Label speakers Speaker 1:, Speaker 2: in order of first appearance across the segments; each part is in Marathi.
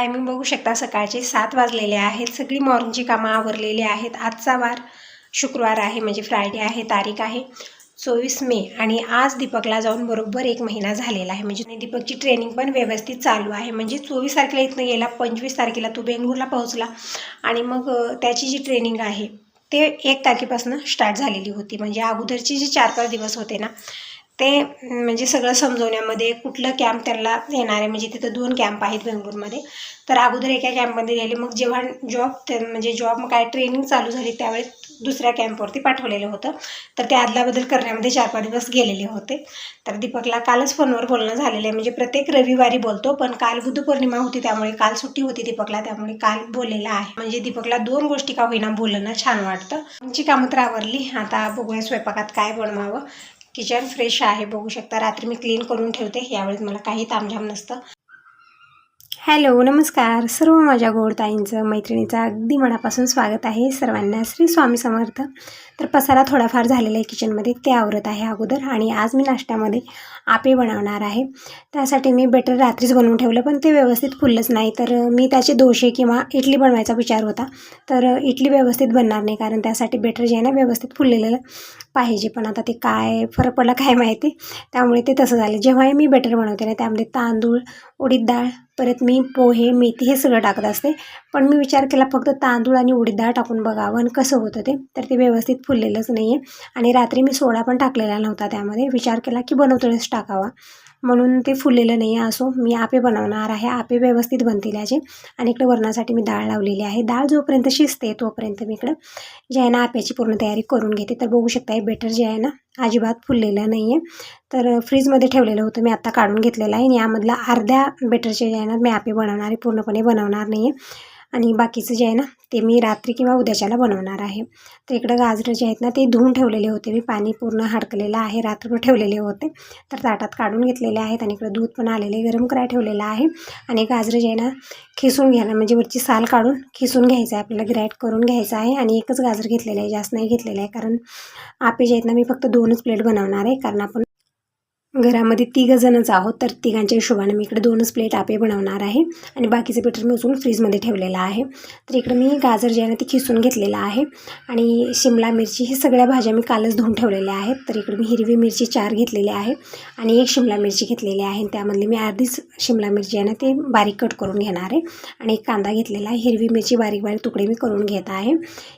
Speaker 1: टायमिंग बघू शकता, सकाळचे 7 वाजलेले आहेत। सगळी मॉर्निंगची कामं आवरलेली आहेत। आजचा वार शुक्रवार आहे, म्हणजे फ्रायडे आहे। तारीख आहे 24 मे आणि आज दीपकला जाऊन बरोबर 1 महिना झालेला आहे। म्हणजे दीपकची ट्रेनिंग पण व्यवस्थित चालू आहे। म्हणजे 24 तारखेला इथनं गेला, 25 तारखेला तो बेंगळूरला पोहोचला आणि मग त्याची जी ट्रेनिंग आहे ते 1 तारखेपासून स्टार्ट झालेली होती। म्हणजे अगोदरचे जे 4-5 दिवस होते ना, ते म्हणजे सगळं समजवण्यामध्ये कुठलं कॅम्प त्यांना येणार आहे। म्हणजे तिथं 2 कॅम्प आहेत बेंगळूरमध्ये। तर अगोदर एका कॅम्पमध्ये गेले, मग जेव्हा जॉब काय ट्रेनिंग चालू झाली त्यावेळेस दुसऱ्या कॅम्पवरती पाठवलेलं होतं। तर ते अदलाबदल करण्यामध्ये 4-5 दिवस गेलेले होते। तर दीपकला कालच फोनवर बोलणं झालेलं आहे। म्हणजे प्रत्येक रविवारी बोलतो, पण काल बुद्धपौर्णिमा होती त्यामुळे काल सुट्टी होती दीपकला, त्यामुळे काल बोललेला आहे। म्हणजे दीपकला 2 गोष्टी का होईना बोलणं छान वाटतं। आमची कामं तर आवरली, आता बघूया स्वयंपाकात काय बनवावं। किचन फ्रेश आहे, बघू शकता। रात्री मी क्लीन करून ठेवते, यावेळेस मला काही तामझाम नसतं। हॅलो, नमस्कार सर्व माझ्या गोडताईंचं, मैत्रिणीचं अगदी मनापासून स्वागत आहे सर्वांना। श्री स्वामी समर्थ। तर पसारा थोडाफार झालेला आहे किचनमध्ये, ते आवरत आहे अगोदर। आणि आज मी नाश्त्यामध्ये आपे बनवणार आहे। त्यासाठी मी बेटर रात्रीच बनवून ठेवलं, पण ते व्यवस्थित फुललंच नाही। तर मी त्याचे डोसे किंवा इडली बनवायचा विचार होता, तर इडली व्यवस्थित बनणार नाही, कारण त्यासाठी बेटर जे आहे ना व्यवस्थित फुललेलं पाहिजे। पण आता ते काय फरक पडला काय माहिती, त्यामुळे ते तसं झालं। जेव्हाही मी बेटर बनवते ना, त्यामध्ये तांदूळ, उडीद डाळ, परत मी पोहे, मेथी हे सगळं टाकत असते। पण मी विचार केला फक्त तांदूळ आणि उडीद डाळ टाकून बघावं आणि कसं होतं ते, तर ते व्यवस्थित फुललेलंच नाही आहे। आणि रात्री मी सोडा पण टाकलेला नव्हता त्यामध्ये, विचार केला की बनवतोच टाकावा, म्हणून ते फुललेलं नाही आहे। असो, मी आपे बनवणार आहे, आपे व्यवस्थित बनतील याचे। आणि इकडे वरणासाठी मी डाळ लावलेली आहे। डाळ जोपर्यंत शिजते तोपर्यंत मी इकडं जे आहे ना आप्याची पूर्ण तयारी करून घेते। तर बघू शकता हे बेटर जे आहे ना अजिबात फुललेलं नाही आहे। तर फ्रीजमध्ये ठेवलेलं होतं, मी आता काढून घेतलेलं आहे। आणि यामधला अर्ध्या बेटरचे जे आहे ना मी आपे बनवणार आहे, पूर्णपणे बनवणार नाही आहे। आणि बाकीचं जे आहे ना ते मी रात्री किंवा उद्याच्याला बनवणार आहे। तर इकडं गाजरं जे आहेत ना ते धुवून ठेवलेले होते मी, पाणी पूर्ण हडकलेलं आहे, रात्रभर ठेवलेले होते। तर ताटात काढून घेतलेले आहेत आणि इकडं दूध पण आलेले गरम करायला ठेवलेलं आहे। आणि गाजरं जे आहे ना खिसून घ्यायला, म्हणजे वरची साल काढून खिसून घ्यायचं आहे, आपल्याला ग्राइंड करून घ्यायचं आहे। आणि एकच गाजर घेतलेलं आहे, जास्त नाही घेतलेलं आहे, कारण आपे जे आहेत ना मी फक्त 2च प्लेट बनवणार आहे, कारण आपण घरामध्ये 3 जणच आहोत। तर तिघांच्या हिशोबाने मी इकडे 2च प्लेट आपे बनवणार आहे। आणि बाकीचं बेटर मी उचलून फ्रीजमध्ये ठेवलेलं आहे। तर इकडे मी गाजर जे आहे ना ते खिसून घेतलेलं आहे। आणि शिमला मिरची, हे सगळ्या भाज्या मी कालच धुवून ठेवलेल्या आहेत। तर इकडे मी हिरवी मिरची 4 घेतलेली आहे आणि 1 शिमला मिरची घेतलेली आहे। त्यामधली मी अर्धीच शिमला मिरची आहे ना ते बारीक कट करून घेणार आहे। आणि 1 कांदा घेतलेला आहे। हिरवी मिरची बारीक बारीक तुकडे मी करून घेत आहे।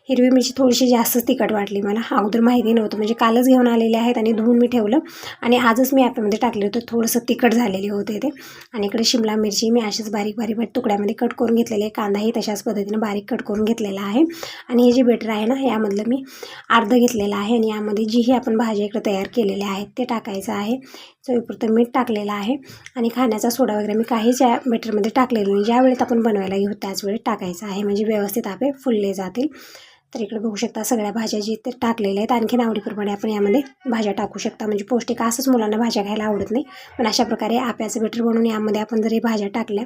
Speaker 1: हिरवी मिरची थोडीशी जास्तच तिखट वाटली मला, अगोदर माहिती नव्हतं, म्हणजे कालच घेऊन आलेले आहेत आणि धुवून मी ठेवलं आणि आजच मी आपल्यामध्ये टाकले होते, थोडंसं तिखट झालेले होते ते। आणि इकडे शिमला मिरची मी अशीच बारीक बारीक बारीक तुकड्यामध्ये कट करून घेतलेले आहे। कांदाही तशाच पद्धतीने बारीक कट करून घेतलेला आहे। आणि हे जे बेटर आहे ना यामधलं मी अर्ध घेतलेलं आहे। आणि यामध्ये जीही आपण भाज्या इकडे तयार केलेल्या आहेत ते टाकायचं आहे। चवीपुरतं मीठ टाकलेलं आहे आणि खाण्याचा सोडा वगैरे मी काहीच या बेटरमध्ये टाकलेलं नाही। ज्या वेळेत आपण बनवायला घेऊ त्याच वेळेत टाकायचं आहे, म्हणजे व्यवस्थित आपे फुलले जातील। तर इकडे बघू शकता सगळ्या भाज्या जे ते टाकलेल्या आहेत। आणखीन आवडीप्रमाणे आपण यामध्ये भाज्या टाकू शकता, म्हणजे पौष्टिक असंच मुलांना भाज्या खायला आवडत नाही, पण अशा प्रकारे आप्याचं बेटर बनवून यामध्ये आपण जर भाज्या टाकल्या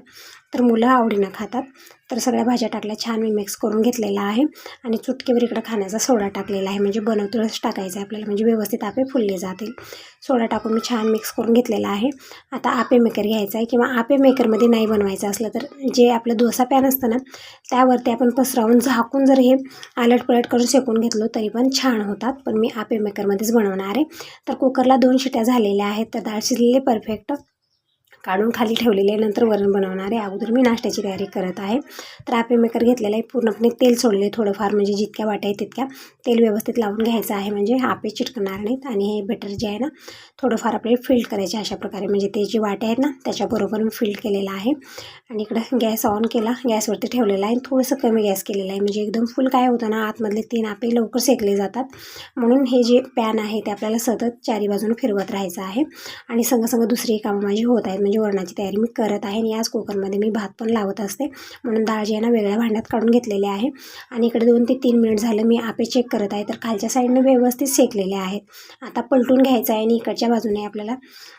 Speaker 1: तर मुलं आवडीनं खातात। तर सगळ्या भाज्या टाकल्या, छान मी मिक्स करून घेतलेला आहे। आणि चुटकीवर इकडं खाण्याचा सोडा टाकलेला आहे, म्हणजे बनवतोच टाकायचं आहे आपल्याला, म्हणजे व्यवस्थित आपे फुलले जातील। सोडा टाकून मी छान मिक्स करून घेतलेला आहे। आता आपे मेकर घ्यायचा आहे, किंवा आपे मेकरमध्ये नाही बनवायचं असलं तर जे आपलं डोसा पॅन असतं ना त्यावरती आपण पसरवून झाकून जर हे आलटपलट करून शेकून घेतलं तरी पण छान होतात। पण मी आपे मेकरमध्येच बनवणार आहे। तर कुकरला 2 शिट्या झालेल्या आहेत, तर डाळ शिजलेली परफेक्ट, काढून खाली ठेवलेले, नंतर वरण बनवणार आहे। अगोदर मी नाश्त्याची तयारी करत आहे। तर आपे मेकर घेतलेला आहे, पूर्णपणे तेल सोडले थोडंफार, म्हणजे जितक्या वाट्या आहे तितक्या तेल व्यवस्थित लावून घ्यायचं आहे, म्हणजे आपे चिटकणार नाहीत। आणि हे बेटर जे आहे ना थोडंफार आपल्याला फिल्ड करायचे अशा प्रकारे, म्हणजे ते जे वाट्या आहेत ना त्याच्याबरोबर मी फिल्ड केलेलं आहे। आणि इकडं गॅस ऑन केला, गॅसवरती ठेवलेला आहे, थोडंसं कमी गॅस केलेला आहे, म्हणजे एकदम फुल काय होतं ना आतमधले 3 आपे लवकर शेकले जातात, म्हणून हे जे पॅन आहे ते आपल्याला सतत 4 बाजूने फिरवत राहायचं आहे। आणि संग दुसरी कामं माझी होत आहेत, म्हणजे वरणाची तयारी मी करत आहे। आणि याच कुकरमध्ये मी भात पण लावत असते, म्हणून डाळ जी आहे ना वेगळ्या भांड्यात काढून घेतलेले आहे। आणि इकडे 2 ते 3 मिनिट झालं मी आपे चेक करत आहे, तर खालच्या साईडने व्यवस्थित शेकलेले आहेत। आता पलटून घ्यायचं आहे आणि इकडच्या बाजूने आपल्याला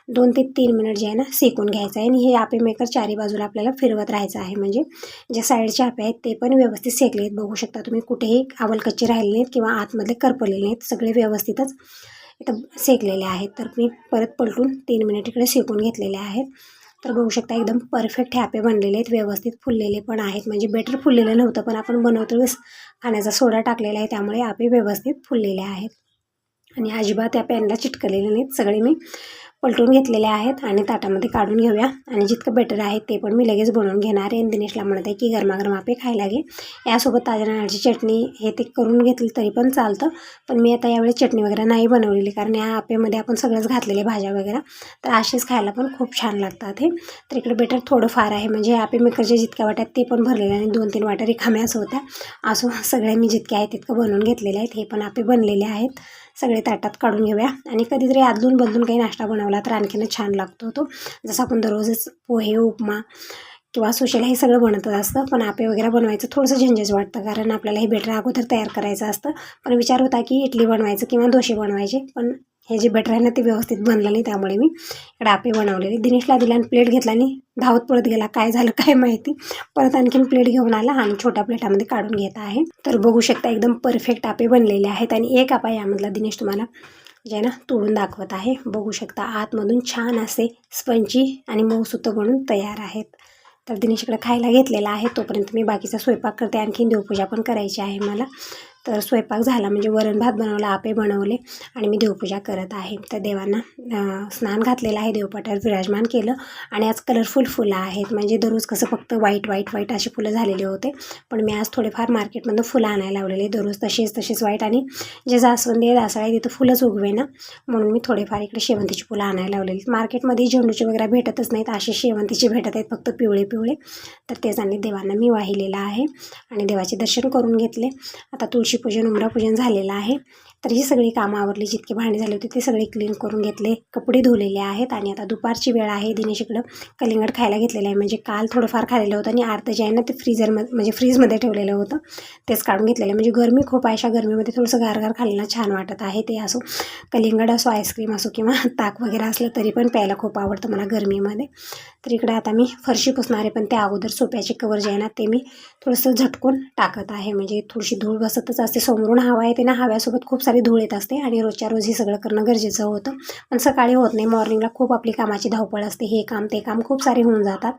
Speaker 1: 2 ते 3 मिनिट जे आहे ना शेकून घ्यायचं आहे। आणि हे आपे मेकर 4 बाजूला आपल्याला फिरवत राहायचं आहे, म्हणजे जे साईडचे आपे आहेत ते पण व्यवस्थित शेकले आहेत। बघू शकता तुम्ही, कुठेही आवलकच्चे राहिले नाहीत किंवा आतमधले करपलेले नाहीत, सगळे व्यवस्थितच इथं शेकलेले आहेत। तर मी परत पलटून 3 मिनिट इकडे शेकून घेतलेले आहेत। तर बघू शकता एकदम परफेक्ट हे आपे बनलेले आहेत, व्यवस्थित फुललेले पण आहेत. म्हणजे बेटर फुललेलं नव्हतं, पण आपण बनवतो वेळेस खाण्याचा सोडा टाकलेला आहे, त्यामुळे आपे व्यवस्थित फुललेले आहेत आणि अजिबात या पॅनला चिटकलेले नाहीत. सगळे मी पलटून घेतलेले आहेत आणि ताटामध्ये काढून घेऊया. आणि जितकं बेटर आहे ते पण मी लगेच बनवून घेणार आहे. आणि दिनेशला म्हणत आहे की गरमागरम आपे खायला घे. यासोबत ताज्या नारळाची चटणी हे ते करून घेतली तरी पण चालतं, पण मी आता यावेळी चटणी वगैरे नाही बनवलेली, कारण या आपेमध्ये आपण सगळंच घातलेले भाज्या वगैरे, तर असेच खायला पण खूप छान लागतात हे. तर इकडे बेटर थोडंफार आहे, म्हणजे आपे मेकरच्या जितक्या वाट्यात ते पण भरलेले आणि 2-3 वाट्या रिकाम्याच होत्या. असो सगळे मी जितके आहे तितकं बनवून घेतलेले आहेत. हे पण आपे बनलेले आहेत. सगळे ताटात काढून घेऊया. आणि कधीतरी अदलून बदलून काही नाश्ता बनवला तर आणखीनच छान लागतो तो. जसं आपण दररोजच पोहे, उपमा किंवा सुशेला हे सगळं बनतच असतं, पण आपे वगैरे बनवायचं थोडंसं झंझट वाटतं, कारण आपल्याला हे बेटर अगोदर तयार करायचं असतं. पण विचार होता की इडली बनवायचं किंवा डोसे बनवायचे, पण हे जे बेटर आहे ना ते व्यवस्थित बनलं नाही, त्यामुळे मी इकडे आपे बनवलेले. दिनेशला दिला आणि प्लेट घेतला आणि धावत पळत गेला, काय झालं काय माहिती. परत आणखीन प्लेट घेऊन आला आणि छोट्या प्लेटामध्ये काढून घेत आहे. तर बघू शकता एकदम परफेक्ट आपे बनलेले आहेत. आणि एक आपा यामधला दिनेश तुम्हाला जे ना तोडून दाखवत आहे. बघू शकता आतमधून छान असे स्पंजी आणि मऊसूत बनून तयार आहेत. तर दिनेश इकडे खायला घेतलेला आहे, तोपर्यंत मी बाकीचा स्वयंपाक करते. आणखीन देवपूजा पण करायची आहे मला. तर स्वयंपाक झाला, म्हणजे वरण भात बनवला, आपे बनवले आणि मी देवपूजा करत आहे. तर देवांना स्नान घातलेलं आहे, देवपाटावर विराजमान केलं. आणि आज कलरफुल फुलं आहेत, म्हणजे दररोज कसं फक्त व्हाईट अशी फुलं झालेले होते, पण मी आज थोडेफार मार्केटमधून फुलं आणायला लावलेले. दररोज तसेच व्हाईट, आणि जे जास्वंदी आहे दासळ आहे तिथं फुलंच उगवे ना, म्हणून मी थोडेफार इकडे शेवंतीची फुलं आणायला लावलेली. मार्केटमध्ये झेंडूची वगैरे भेटतच नाहीत, अशी शेवंतीची भेटत आहेत फक्त पिवळे. तर तेच आणि देवांना मी वाहिलेलं आहे आणि देवाचे दर्शन करून घेतले. आता तुळशीपूजन, उंबरापूजन झालेलं आहे. तर ही सगळी कामं आवरली, जितके भांडे झाले होते ते सगळे क्लीन करून घेतले, कपडे धुलेले आहेत. आणि आता दुपारची वेळ आहे. दिनेश इकडं कलिंगड खायला घेतलेलं आहे, म्हणजे काल थोडंफार खाल्लेलं होतं आणि अर्ध जे आहे ना ते म्हणजे फ्रीजमध्ये ठेवलेलं होतं, तेच काढून घेतलेलं आहे. म्हणजे गरमी खूप आहे, अशा गरमीमध्ये थोडंसं गारगार खाल्लं छान वाटत आहे. ते असो कलिंगड असो, आईस्क्रीम असो किंवा ताक वगैरे असलं तरी पण प्यायला खूप आवडतं मला गरमीमध्ये. तर इकडे आता मी फरशी पुसणार आहे, पण त्या अगोदर सोप्याचे कवर जे आहे ना ते मी थोडंसं झटकून टाकत आहे, म्हणजे थोडीशी धूळ बसतच असते. समोरून हवा येते ना, हव्यासोबत खूप सारी धूळ येत असते आणि रोजच्या रोज हे सगळं करणं गरजेचं होतं, पण सकाळी होत नाही. मॉर्निंगला खूप आपली कामाची धावपळ असते, हे काम ते काम खूप सारे होऊन जातात.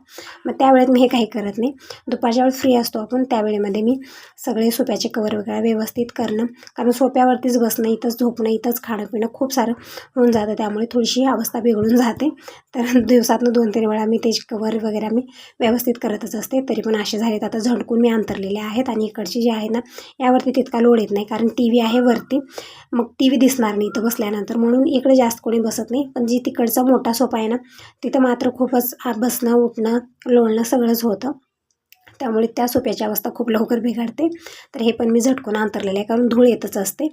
Speaker 1: मग त्यावेळेत मी हे काही करत नाही. दुपारच्या वेळेस फ्री असतो आपण, त्यावेळेमध्ये मी सगळे सोप्याचे कवर वगैरे व्यवस्थित करणं, कारण सोप्यावरतीच बसणं, इथंच झोपणं, इथंच खाणं पिणं खूप सारं होऊन जातं, त्यामुळे थोडीशी अवस्था बिघडून जाते. तर दिवसातून 2-3 वेळा मी ते कवर वगैरे मी व्यवस्थित करतच असते. तरी पण असे झालेत, आता झटकून मी अंतरलेले आहेत. आणि इकडची जी आहे ना यावरती तितका लोड येत नाही, कारण टी व्ही आहे वरती, मग टी व्ही दिसणार नाही इथं बसल्यानंतर, म्हणून इकडे जास्त कोणी बसत नाही. पण जी तिकडचा मोठा सोफा आहे ना तिथं मात्र खूपच बसणं, उठणं, लोळणं सगळंच होतं, त्यामुळे त्या सोप्याची अवस्था खूप लवकर बिघडते. तर हे पण मी झटकून अंतरलेलं आहे, कारण धूळ येतच असते.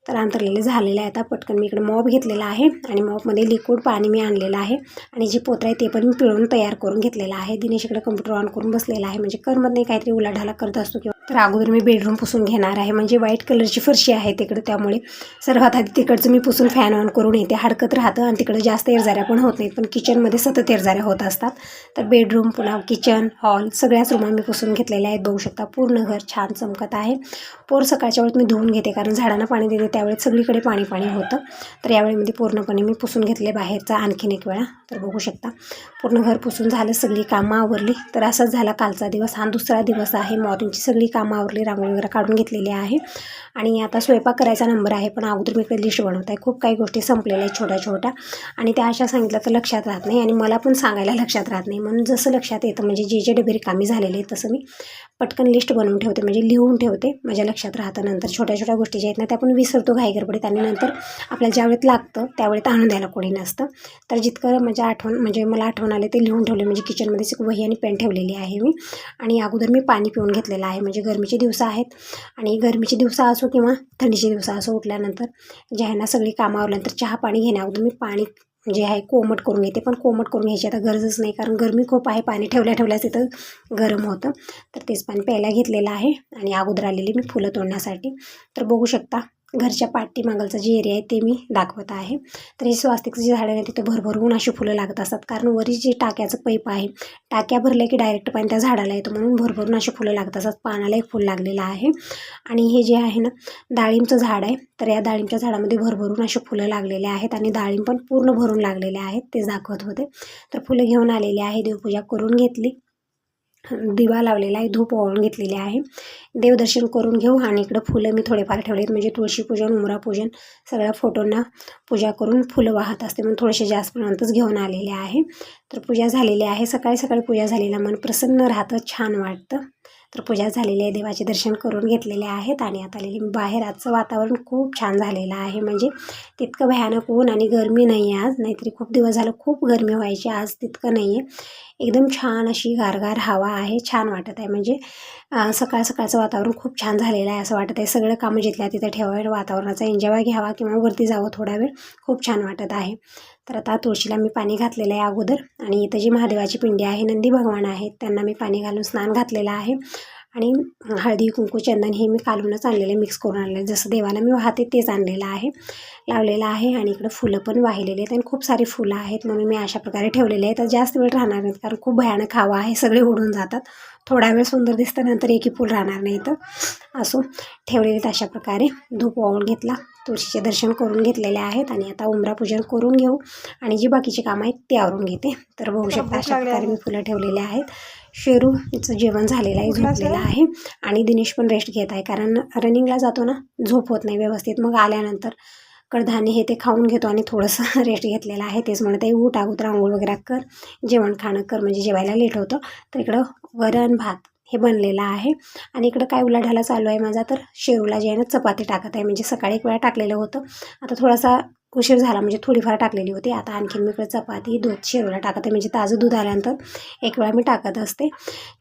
Speaker 1: तर अंतरलेले झालेले आहे. आता पटकन मी इकडे मॉप घेतलेला आहे आणि मॉपमध्ये लिक्विड पाणी मी आणलेलं आहे आणि जे पोत्र आहे ते पण मी पिळून तयार करून घेतलेलं आहे. दिनेश इकडे कम्प्युटर ऑन करून बसलेला आहे, म्हणजे करमत नाही, काहीतरी उलाढाला करत असतो किंवा. तर अगोदर मी बेडरूम पुसून घेणार आहे, म्हणजे व्हाईट कलरची फरशी आहे तिकडे, त्यामुळे सर्वात आधी तिकडचं मी पुसून फॅन ऑन करून येते. हडकत राहतं आणि तिकडे जास्त एरझाऱ्या पण होत नाहीत, पण किचनमध्ये सतत एरझाऱ्या होत असतात. तर बेडरूम, पुन्हा किचन, हॉल सगळ्याच रूम मी पुसून घेतलेल्या आहेत. बघू शकता पूर्ण घर छान चमकत आहे. पोर सकाळच्या वेळेत मी धुवून घेते, कारण झाडांना पाणी देते त्यावेळेस सगळीकडे पाणी होतं. तर यावेळेमध्ये पूर्णपणे मी पुसून घेतले बाहेरचा आणखीन एक वेळा. तर बघू शकता पूर्ण घर पुसून झालं, सगळी कामं आवरली. तर असंच झाला कालचा दिवस. हा दुसरा दिवस आहे. मॉर्निंगची सगळी कामं आवरली, रांगोळी वगैरे काढून घेतलेली आहे आणि आता स्वयंपाक करायचा नंबर आहे. पण अगोदर मी इकडे लिस्ट बनवत आहे, खूप काही गोष्टी संपलेल्या आहेत छोट्या छोट्या, आणि त्या अशा सांगितल्या तर लक्षात राहत नाही आणि मला पण सांगायला लक्षात राहत नाही, म्हणून जसं लक्षात येतं, म्हणजे जे डबे रिकामी झालेले आहेत तसं मी पटकन लिस्ट बनवून ठेवते, म्हणजे लिहून ठेवते, माझ्या लक्षात राहतं. नंतर छोट्या छोट्या गोष्टी ज्या आहेत ना त्या आपण विसरतो घाई गडबडीत, आणि नंतर आपल्याला ज्यावेळेत लागतं त्यावेळेत आणून द्यायला कोणी नसतं. तर जितकं म्हणजे मला आठवण आले ते लिहून ठेवले, म्हणजे किचनमध्येच एक वही आणि पेन ठेवलेली आहे मी. आणि अगोदर मी पाणी पिऊन घेतलेलं आहे, म्हणजे गरमीचे दिवस आहेत, आणि गरमीचे दिवस असो किंवा थंडीचे दिवस असो, उठल्यानंतर जे आहे ना सगळी कामं आवरल्यानंतर चहा पाणी घेण्याअगोदर मी पाणी जे आहे कोमट करून घेते. पण कोमट करून घ्यायची आता गरजच नाही, कारण गरमी खूप आहे, पाणी ठेवल्याच तिथं गरम होतं. तर तेच पाणी प्यायला घेतलेलं आहे आणि अगोदर आलेली मी फुलं तोडण्यासाठी. तर बघू शकता घरच्या पाठीमागलचा जे एरिया आहे ते मी दाखवत आहे. तर हे स्वास्तिकचं जे झाड आहे तिथं भरभरून अशी फुलं लागत असतात, कारण वरी जे टाक्याचं पाईप आहे, टाक्या भरल्या की डायरेक्ट पाणी त्या झाडाला येतं, म्हणून भरभरून अशी फुलं लागत असतात. पानाला एक फुल लागलेलं आहे. आणि हे जे आहे ना डाळिंबचं झाड आहे, तर या डाळिंबच्या झाडामध्ये भरभरून अशी फुलं लागलेले आहेत आणि डाळिंब पण पूर्ण भरून लागलेले आहेत, ते दाखवत होते. तर फुलं घेऊन आलेले आहे, देवपूजा करून घेतली, दिवा लावलेला आहे, धूप ओवाळून घेतलेले आहे. देवदर्शन करून घेऊ आणि इकडं फुलं मी थोडेफार ठेवलेत, म्हणजे तुळशी पूजन, उमरा पूजन, सगळ्या फोटोंना पूजा करून फुलं वाहत असते, म्हणून थोडेसे जास्त प्रमाणातच घेऊन आलेले आहे. तर पूजा झालेली आहे. सकाळी सकाळी पूजा झालेला मन प्रसन्न राहतं, छान वाटतं. तर पूजा झालेली आहे, देवाचे दर्शन करून घेतलेले आहेत आणि आता आलेली मी बाहेर. आजचं वातावरण खूप छान झालेलं आहे, म्हणजे तितकं भयानक ऊन आणि गरमी नाही आहे आज, नाहीतरी खूप दिवस झालं खूप गरमी व्हायची, आज तितकं नाही आहे. एकदम छान अशी गारगार हवा आहे, छान वाटत आहे. म्हणजे सकाळ सकाळचं वातावरण खूप छान झालेलं आहे, असं वाटत आहे सगळं कामं जिथल्या तिथं ठेवावं, वातावरणाचा एन्जॉय घ्यावा किंवा वरती जावं थोडा वेळ, खूप छान वाटत आहे. तर आता तुळशीला मी पाणी घातलेलं आहे अगोदर, आणि इथं जी महादेवाची पिंडी आहे, नंदी भगवान आहेत, त्यांना मी पाणी घालून स्नान घातलेलं आहे. आणि हळदी, कुंकू, चंदन हे मी कालूनच आणलेले, मिक्स करून आणलेले, जसं देवाला मी वाहते तेच आणलेलं आहे, लावलेलं आहे. आणि इकडं फुलं पण वाहिलेले आहेत आणि खूप सारी फुलं आहेत, म्हणून मी अशा प्रकारे ठेवलेले आहेत. तर जास्त वेळ राहणार नाहीत, कारण खूप भयानक हवा आहे, सगळे उडून जातात. थोडा वेळ सुंदर दिसतं, नंतर एकही फूल राहणार नाही. तर असो ठेवलेले अशा प्रकारे. धूप वाळून घेतला, तुळशीचे दर्शन करून घेतलेले आहेत आणि आता उमरा पूजन करून घेऊ आणि जी बाकीची कामं आहेत ते आवरून घेते. तर बघू शकता अशा प्रकारे मी फुलं ठेवलेले आहेत. शेरूचं जेवण झालेलं आहे, झोपलेलं आहे आणि दिनेश पण रेस्ट घेत आहे, कारण रनिंगला जातो ना, झोप होत नाही व्यवस्थित, मग आल्यानंतर कडधान्य हे ते खाऊन घेतो आणि थोडंसं रेस्ट घेतलेलं आहे. तेच म्हणत आहे, उठ अगोदर आंघोळ वगैरे कर, जेवण खाणं कर, म्हणजे जेवायला लेट होतं. तर इकडं वरण भात हे बनलेलं आहे आणि इकडं काय उलाढाला चालू आहे माझा, तर शेरूला जे आहे ना चपाती टाकत आहे. म्हणजे सकाळी एक वेळा टाकलेलं होतं, आता थोडासा उशीर झाला, म्हणजे थोडीफार टाकलेली होती. आता आणखीन मी इकडे चपाती दूध शेरूला टाकत आहे, म्हणजे ताजं दूध आल्यानंतर एक वेळा मी टाकत असते.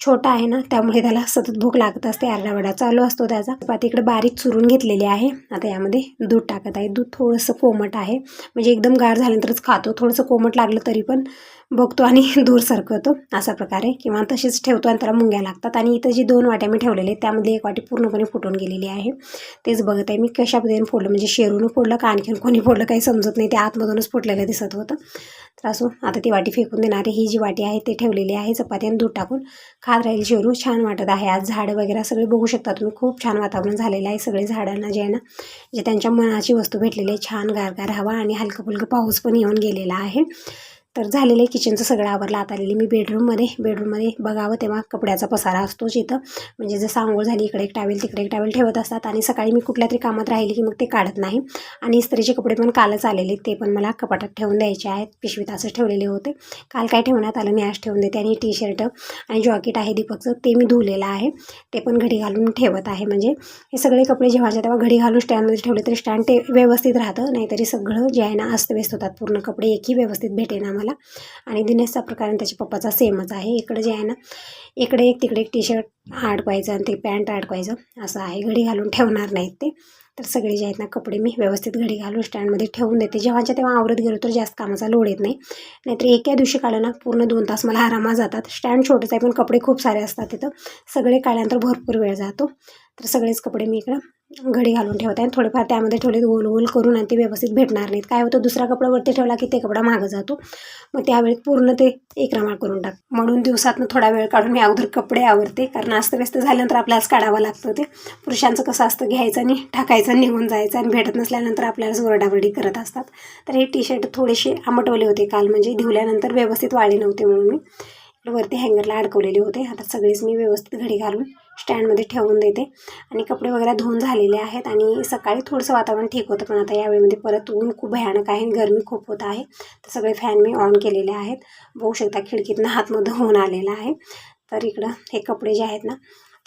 Speaker 1: छोटा आहे ना, त्यामुळे त्याला सतत भूक लागत असते, आरडाओरडा चालू असतो त्याचा. चपाती इकडे बारीक चुरून घेतलेली आहे. आता यामध्ये दूध टाकत आहे. दूध थोडंसं कोमट आहे, म्हणजे एकदम गार झाल्यानंतरच खातो, थोडंसं कोमट लागलं तरी पण बघतो आणि दूर सरकवतो अशा प्रकारे, किंवा तसेच ठेवतो आणि त्याला मुंग्या लागतात. आणि इथं जी 2 वाट्या मी ठेवलेले आहेत, त्यामध्ये एक वाटी पूर्णपणे फुटून गेलेली आहे. तेच बघत आहे मी कशा पद्धतीने फोडलं, म्हणजे शेरूनं फोडलं का आणखीन कोणी फोडलं काही समजत नाही, ते आतमधूनच फुटलेलं दिसत होतं. तर असो आता ती वाटी फेकून देणार आहे. ही जी वाटी आहे ते ठेवलेली आहे, चपाती आणि दूध टाकून खात राहील शेरू. छान वाटत आहे आज. झाडं वगैरे सगळे बघू शकता तुम्ही, खूप छान वातावरण झालेलं आहे. सगळे झाडांना जे आहे ना, जे त्यांच्या मनाची वस्तू भेटलेली आहे, छान गारगार हवा आणि हलकं फुलकं पाऊस पण येऊन गेलेला आहे. तर झालेलं आहे किचनचं सगळं आवरलं. आता आलेली मी बेडरूममध्ये बघावं तेव्हा कपड्याचा पसारा असतोच इथं, म्हणजे जसं आंघोळ झाली इकडे एक टावेल तिकडे एक टावेल ठेवत असतात, आणि सकाळी मी कुठल्या तरी कामात राहिली की मग ते काढत नाही. आणि इस्त्रीचे कपडे पण कालच आलेले, ते पण मला कपाटात ठेवून द्यायचे आहेत, पिशवीत असं ठेवलेले होते. काल काय ठेवण्यात आलं नाही, आज ठेवून देते. आणि टी शर्ट आणि जॉकेट आहे दीपकचं, ते मी धुलेलं आहे, ते पण घडी घालून ठेवत आहे. म्हणजे हे सगळे कपडे जेव्हाच्या तेव्हा घडी घालून स्टँडमध्ये ठेवले तरी स्टँड ते व्यवस्थित राहतं, नाहीतरी सगळं जे आहे ना अस्तव्यस्त होतात, पूर्ण कपडे एकही व्यवस्थित भेटेन आम्हाला. आणि दिनेशचा प्रकार आणि त्याच्या पप्पाचा सेमच आहे. इकडे जे आहे ना, इकडे एक तिकडे एक टी शर्ट अडकवायचं आणि ते पॅन्ट अडकवायचं असं आहे, घडी घालून ठेवणार नाहीत ते. तर सगळे जे आहेत ना कपडे मी व्यवस्थित घडी घालून स्टँडमध्ये ठेवून देते. जेव्हाच्या तेव्हा आवरत गेलो तर जास्त कामाचा लोड येत नाही, नाहीतर एका दिवशी काढलं ना पूर्ण 2 तास मला आरामात जातात. स्टँड छोटंच आहे पण कपडे खूप सारे असतात तिथं, सगळे काढल्यानंतर भरपूर वेळ जातो. तर सगळेच कपडे मी इकडं घडी घालून ठेवते आणि थोडेफार त्यामध्ये ठेवले गोल गोल करून, आणि ते व्यवस्थित भेटणार नाहीत. काय होतं, दुसरा कपडा वरती ठेवला की ते कपडा मागं जातो, मग त्यावेळी पूर्ण ते एकरामाळ करून टाक. म्हणून दिवसातनं थोडा वेळ काढून मी अगोदर कपडे आवरते, कारण अस्तव्यस्त झाल्यानंतर आपल्यालाच काढावं लागतं. ते पुरुषांचं कसं असतं, घ्यायचं आणि टाकायचं निघून जायचं, आणि भेटत नसल्यानंतर आपल्यालाच ओरडावरडी करत असतात. तर हे टी शर्ट थोडेसे आंबटवले होते काल, म्हणजे धुल्यानंतर व्यवस्थित वाळले नव्हते, म्हणून मी वरती हँगरला अडकवलेले होते. आता सगळेच मी व्यवस्थित घडी घालून स्टँडमध्ये ठेवून देते. आणि कपडे वगैरे धुवून झालेले आहेत. आणि सकाळी थोडंसं वातावरण ठीक होतं, पण आता यावेळीमध्ये परत ऊन खूप भयानक आहे, गरमी खूप होत आहे. तर सगळे फॅन मी ऑन केलेले आहेत. बघू शकता खिडकीतनं हातमध्ये होऊन आलेला आहे. तर इकडं हे कपडे जे आहेत ना,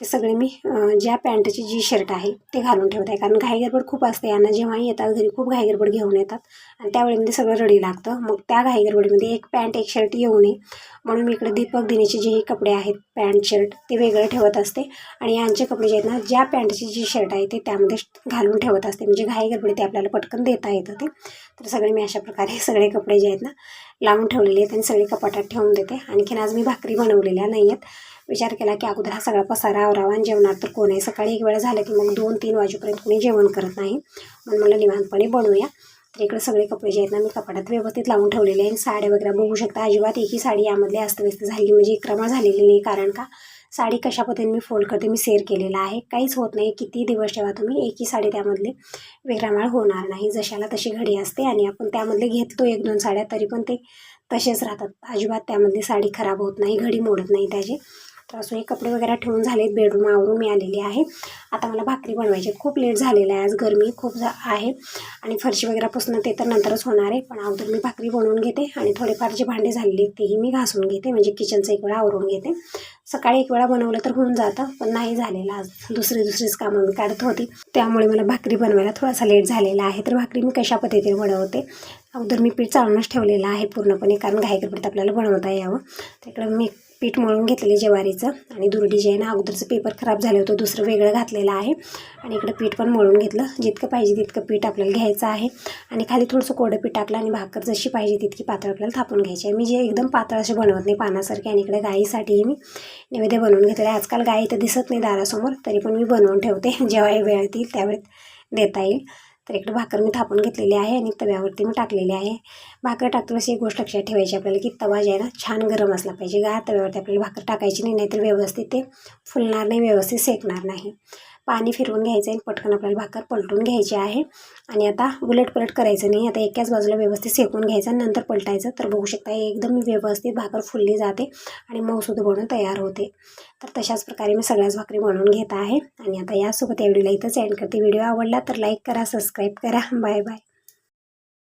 Speaker 1: ते सगळे मी ज्या पॅन्टची जी शर्ट आहे ते घालून ठेवत आहे, कारण घाईगडबड खूप असते यांना. जेव्हाही येतात घरी खूप घाईगडबड घेऊन येतात, आणि त्यावेळेमध्ये सगळं रडी लागतं. मग त्या घाईगडबडीमध्ये एक पॅन्ट एक शर्ट येऊ नये म्हणून मी इकडे दीपक दिनेचे जेही कपडे आहेत पॅन्ट शर्ट ते वेगळं ठेवत असते, आणि यांचे कपडे जे आहेत ना, ज्या पॅन्टची जी शर्ट आहे ते त्यामध्ये घालून ठेवत असते, म्हणजे घाईगडबडी ते आपल्याला पटकन देता येतं ते. तर सगळे मी अशा प्रकारे सगळे कपडे जे आहेत ना लावून ठेवलेले आहेत आणि सगळे कपाटात ठेवून देते. आणखीन आज मी भाकरी बनवलेल्या नाही आहेत, विचार केला की अगोदर हा सगळा पसारा आवरावा आणि जेवणार तर कोण आहे. सकाळी एक वेळा झालं की मग 2-3 वाजेपर्यंत कोणी जेवण करत नाही, म्हणून मला निवांतपणे बनवूया. तर इकडे सगळे कपडे जे आहेत ना मी कपाटात व्यवस्थित लावून ठेवलेले आहे. साड्या वगैरे बघू शकता, अजिबात एकही साडी यामधली अस्तव्यस्त झाली म्हणजे इक्रमा झालेली नाही. कारण का साडी कशा पद्धतीने मी फोल्ड करते मी शेअर केलेला आहे. काहीच होत नाही, किती दिवस ठेवा तुम्ही एकही साडी त्यामधली वेगळामाळ होणार नाही. जशाला तशी घडी असते आणि आपण त्यामधले घेतो 1-2 साड्या तरी पण ते तसेच राहतात. अजिबात त्यामधली साडी खराब होत नाही, घडी मोडत नाही त्याची. तर असं हे कपडे वगैरे ठेवून झालेत, बेडरूम आवरून मी आलेली आहे. आता मला भाकरी बनवायची. खूप लेट झालेला आहे, आज गरमी खूप आहे आणि फरशी वगैरे पुसणं ते तर नंतरच होणार आहे. पण अगोदर मी भाकरी बनवून घेते आणि थोडेफार जे भांडे झालेले तेही मी घासून घेते, म्हणजे किचनचं एक वेळा आवरून घेते. सकाळी एक वेळा बनवलं तर होऊन जातं, पण नाही झालेलं आज दुसरीच कामं मी काढत होती, त्यामुळे मला भाकरी बनवायला थोडासा लेट झालेला आहे. तर भाकरी मी कशा पद्धतीने बनवते, अगोदर मी पीठ चाळूनच ठेवलेलं आहे पूर्णपणे, कारण घाईगडबडीत आपल्याला बनवता यावं. तर इकडं मी पीठ मळून घेतलेलं ज्वारीचं आणि दुरडी जे आहे ना अगोदरचं पेपर खराब झालं होतं, दुसरं वेगळं घातलेलं आहे आणि इकडं पीठ पण मळून घेतलं. जितकं पाहिजे तितकं पीठ आपल्याला घ्यायचं आहे आणि खाली थोडंसं कोरडं पीठ टाकलं आणि भाकर जशी पाहिजे तितकी पातळ आपल्याला थापून घ्यायची आहे. मी जे एकदम पातळ असे बनवत नाही पानासारखे. आणि इकडे गाईसाठीही मी नैवेद्य बनवून घेतलेलं आहे. आजकाल गाई तर दिसत नाही दारासमोर, तरी पण मी बनवून ठेवते, जेव्हा वेळ येईल त्यावेळेस देता येईल. तर इकडे भाकर मी थापून घेतलेली आहे आणि तव्यावरती मी टाकलेली आहे. भाकर टाकताना अशी एक गोष्ट लक्षात ठेवायची आपल्याला की तवा जे आहे ना छान गरम असला पाहिजे. गार तव्यावरती आपल्याला भाकर टाकायची नाही, नाहीतर व्यवस्थित ते फुलणार नाही, व्यवस्थित शेकणार नाही. पाणी फिरवून घ्यायचं आहे, पटकन आपल्याला भाकर पलटून घ्यायची आहे आणि आता उलटपलट करायचं नाही. आता एकाच बाजूला व्यवस्थित शेकून घ्यायचं आणि नंतर पलटायचं. तर बघू शकता एकदम व्यवस्थित भाकर फुलली जाते आणि मऊसुद्धा बनवून तयार होते. तर तशाच प्रकारे मी सगळ्याच भाकरी बनवून घेत आहे आणि आता यासोबत या व्हिडिओला इथंच एंड करते. व्हिडिओ आवडला तर लाईक करा, सबस्क्राईब करा. Bye bye.